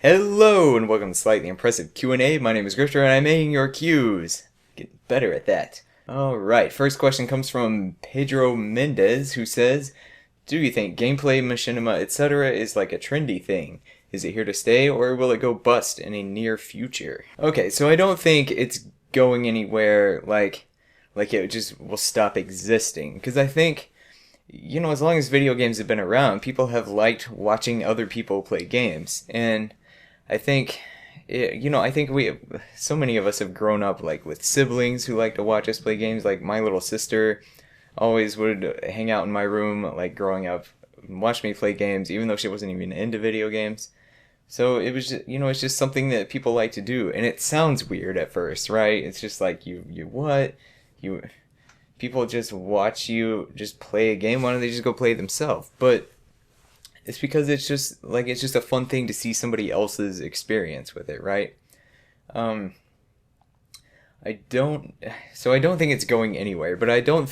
Hello and welcome to Slightly Impressive Q&A. My name is Griffter and I'm making your Q's. Getting better at that. Alright, first question comes from Pedro Mendez, who says, do you think gameplay, machinima, etc. is like a trendy thing? Is it here to stay or will it go bust in a near future? Okay, so I don't think it's going anywhere like it just will stop existing. Because I think, as long as video games have been around, people have liked watching other people play games. And I think, I think so many of us have grown up like with siblings who like to watch us play games. Like my little sister always would hang out in my room, like growing up, and watch me play games, even though she wasn't even into video games. So it was, it's just something that people like to do, and it sounds weird at first, right? It's just like you what you people just watch you just play a game. Why don't they just go play it themselves? But it's because it's just a fun thing to see somebody else's experience with it, right? Um, I don't so I don't think it's going anywhere, but I don't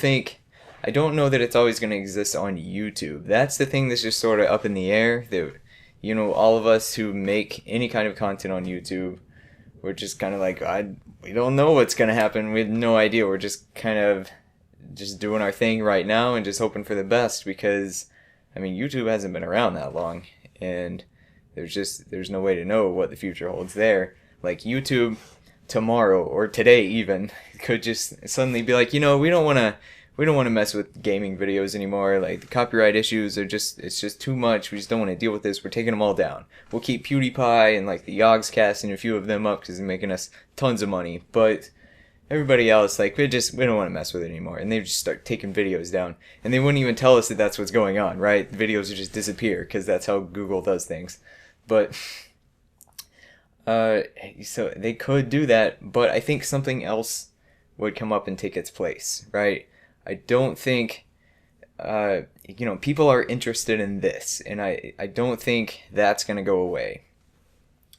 know that it's always going to exist on YouTube. That's the thing that's just sort of up in the air. That all of us who make any kind of content on YouTube, we're just kind of like we don't know what's going to happen. We have no idea. We're just kind of just doing our thing right now and just hoping for the best because YouTube hasn't been around that long, and there's no way to know what the future holds there. Like YouTube tomorrow or today even could just suddenly be like, we don't want to mess with gaming videos anymore. Like the copyright issues it's just too much. We just don't want to deal with this. We're taking them all down. We'll keep PewDiePie and like the Yogscast and a few of them up because they're making us tons of money, but everybody else, like, we don't want to mess with it anymore. And they just start taking videos down. And they wouldn't even tell us that that's what's going on, right? The videos would just disappear because that's how Google does things. But, so they could do that, but I think something else would come up and take its place, right? I don't think, people are interested in this. And I don't think that's going to go away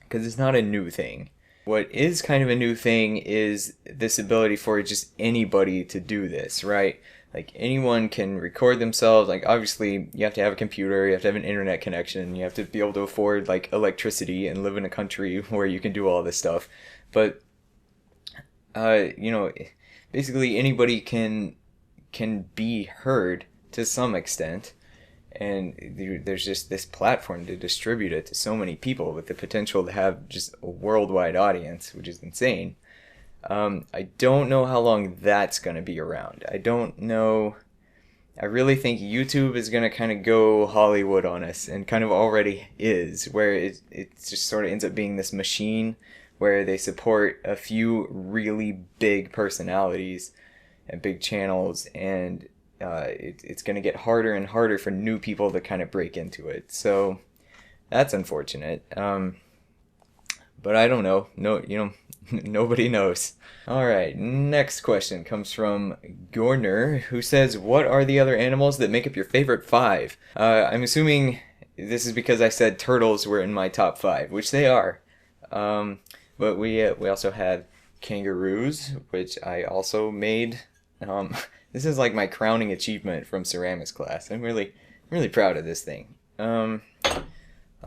because it's not a new thing. What is kind of a new thing is this ability for just anybody to do this, right? Like anyone can record themselves. Like obviously you have to have a computer, you have to have an internet connection, you have to be able to afford like electricity and live in a country where you can do all this stuff. But uh, you know, basically anybody can be heard to some extent, and there's just this platform to distribute it to so many people with the potential to have just a worldwide audience, which is insane. I don't know how long that's going to be around. I don't know. I really think YouTube is going to kind of go Hollywood on us, and kind of already is, where it just sort of ends up being this machine where they support a few really big personalities and big channels, and it's going to get harder and harder for new people to kind of break into it. So that's unfortunate. But I don't know. No, nobody knows. All right, next question comes from Gorner, who says, "What are the other animals that make up your favorite five?" I'm assuming this is because I said turtles were in my top five, which they are. But we also had kangaroos, which I also made. This is like my crowning achievement from ceramics class. I'm really proud of this thing.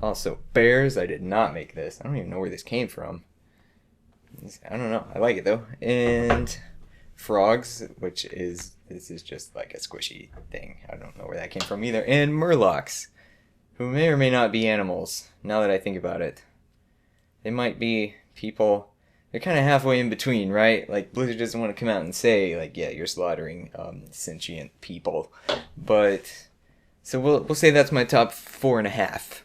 Also bears. I did not make this. I don't even know where this came from. I don't know. I like it though. And frogs, this is just like a squishy thing. I don't know where that came from either. And murlocs, who may or may not be animals. Now that I think about it, they might be people. They're kind of halfway in between, right? Like Blizzard doesn't want to come out and say like, yeah, you're slaughtering sentient people, but so we'll say that's my top 4.5,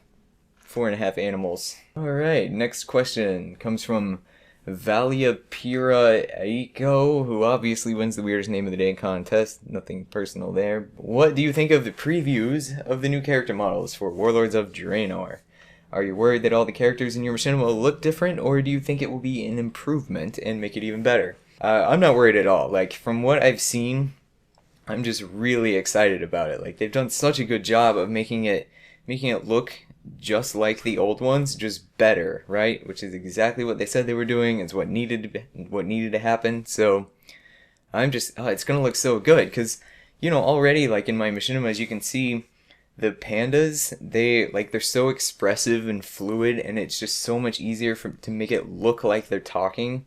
4.5 animals. All right, next question comes from Valia Pura Aiko, who obviously wins the weirdest name of the day contest. Nothing personal there. What do you think of the previews of the new character models for Warlords of Draenor? Are you worried that all the characters in your machine will look different, or do you think it will be an improvement and make it even better? I'm not worried at all. Like, from what I've seen, I'm just really excited about it. Like, they've done such a good job of making it look just like the old ones, just better, right? Which is exactly what they said they were doing. It's what needed to happen. So I'm just, it's gonna look so good because already like in my machinimas you can see the pandas, they're so expressive and fluid, and it's just so much easier to make it look like they're talking,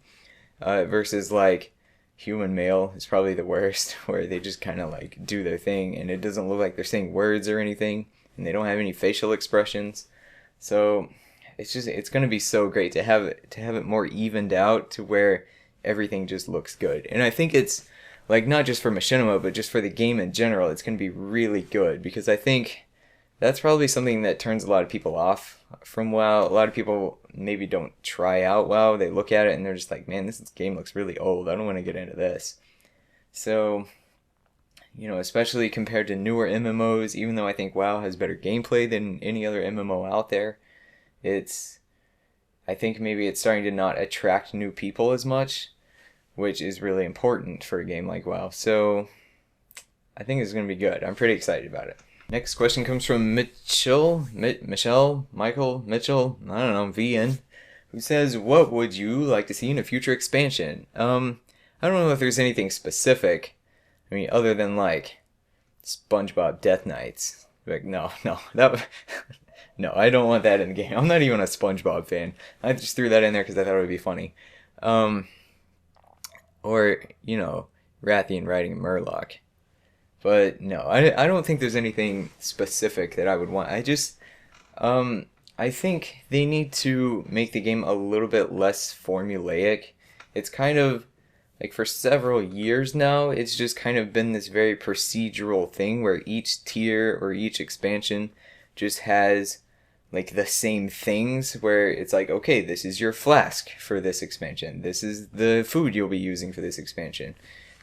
versus like human male is probably the worst, where they just kind of like do their thing and it doesn't look like they're saying words or anything, and they don't have any facial expressions. So it's gonna be so great to have it more evened out to where everything just looks good. And I think it's like not just for Machinima, but just for the game in general, it's gonna be really good, because I think that's probably something that turns a lot of people off from WoW. A lot of people maybe don't try out WoW. They look at it and they're just like, man, this game looks really old. I don't want to get into this. So, especially compared to newer MMOs, even though I think WoW has better gameplay than any other MMO out there, I think maybe it's starting to not attract new people as much, which is really important for a game like WoW. So, I think it's going to be good. I'm pretty excited about it. Next question comes from Michelle, I don't know, VN, who says, what would you like to see in a future expansion? I don't know if there's anything specific. I mean, other than like SpongeBob Death Knights. Like, no, no, I don't want that in the game. I'm not even a SpongeBob fan. I just threw that in there because I thought it would be funny. Or, Rathian riding a Murloc. But no, I don't think there's anything specific that I would want. I think they need to make the game a little bit less formulaic. It's kind of, like, for several years now, it's just kind of been this very procedural thing where each tier or each expansion just has, like, the same things, where it's like, okay, this is your flask for this expansion. This is the food you'll be using for this expansion.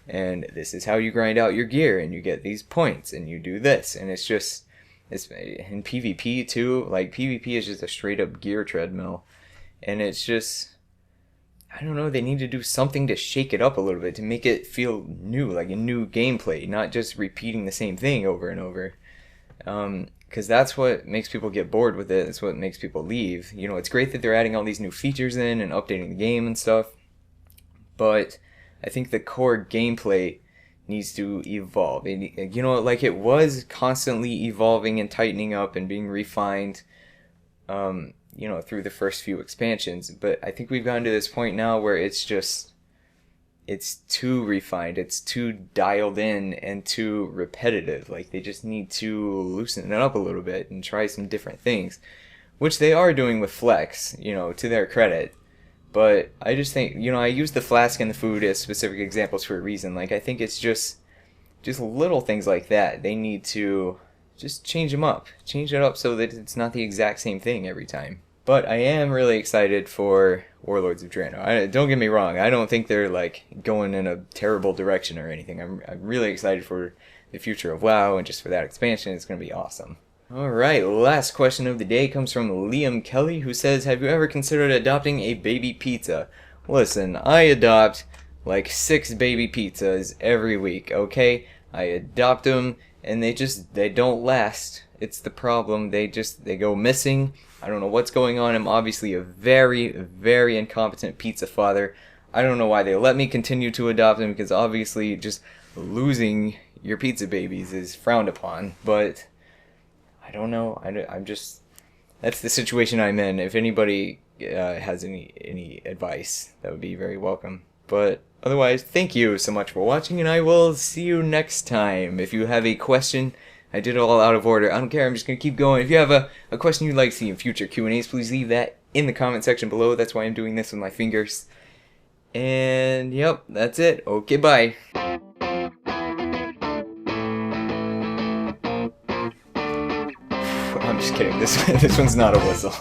And this is how you grind out your gear, and you get these points, and you do this. And it's in PvP too, like PvP is just a straight up gear treadmill. And it's just, I don't know, they need to do something to shake it up a little bit, to make it feel new, like a new gameplay, not just repeating the same thing over and over. Because that's what makes people get bored with it. It's what makes people leave. It's great that they're adding all these new features in and updating the game and stuff, but I think the core gameplay needs to evolve. Like it was constantly evolving and tightening up and being refined, through the first few expansions. But I think we've gotten to this point now where it's too refined, it's too dialed in and too repetitive. Like they just need to loosen it up a little bit and try some different things, which they are doing with Flex, to their credit. But I just think, I use the flask and the food as specific examples for a reason. Like, I think it's just little things like that. They need to just change them up. Change it up so that it's not the exact same thing every time. But I am really excited for Warlords of Draenor. Don't get me wrong. I don't think they're, like, going in a terrible direction or anything. I'm really excited for the future of WoW, and just for that expansion, it's going to be awesome. Alright, last question of the day comes from Liam Kelly, who says, have you ever considered adopting a baby pizza? Listen, I adopt like 6 baby pizzas every week, okay? I adopt them, and they don't last. It's the problem. They go missing. I don't know what's going on. I'm obviously a very, very incompetent pizza father. I don't know why they let me continue to adopt them, because obviously just losing your pizza babies is frowned upon, but I don't know. That's the situation I'm in. If anybody has any advice, that would be very welcome. But otherwise, thank you so much for watching, and I will see you next time. If you have a question, I did it all out of order. I don't care. I'm just going to keep going. If you have a question you'd like to see in future Q&As, please leave that in the comment section below. That's why I'm doing this with my fingers. And, yep, that's it. Okay, bye. I'm just kidding. This one's not a whistle.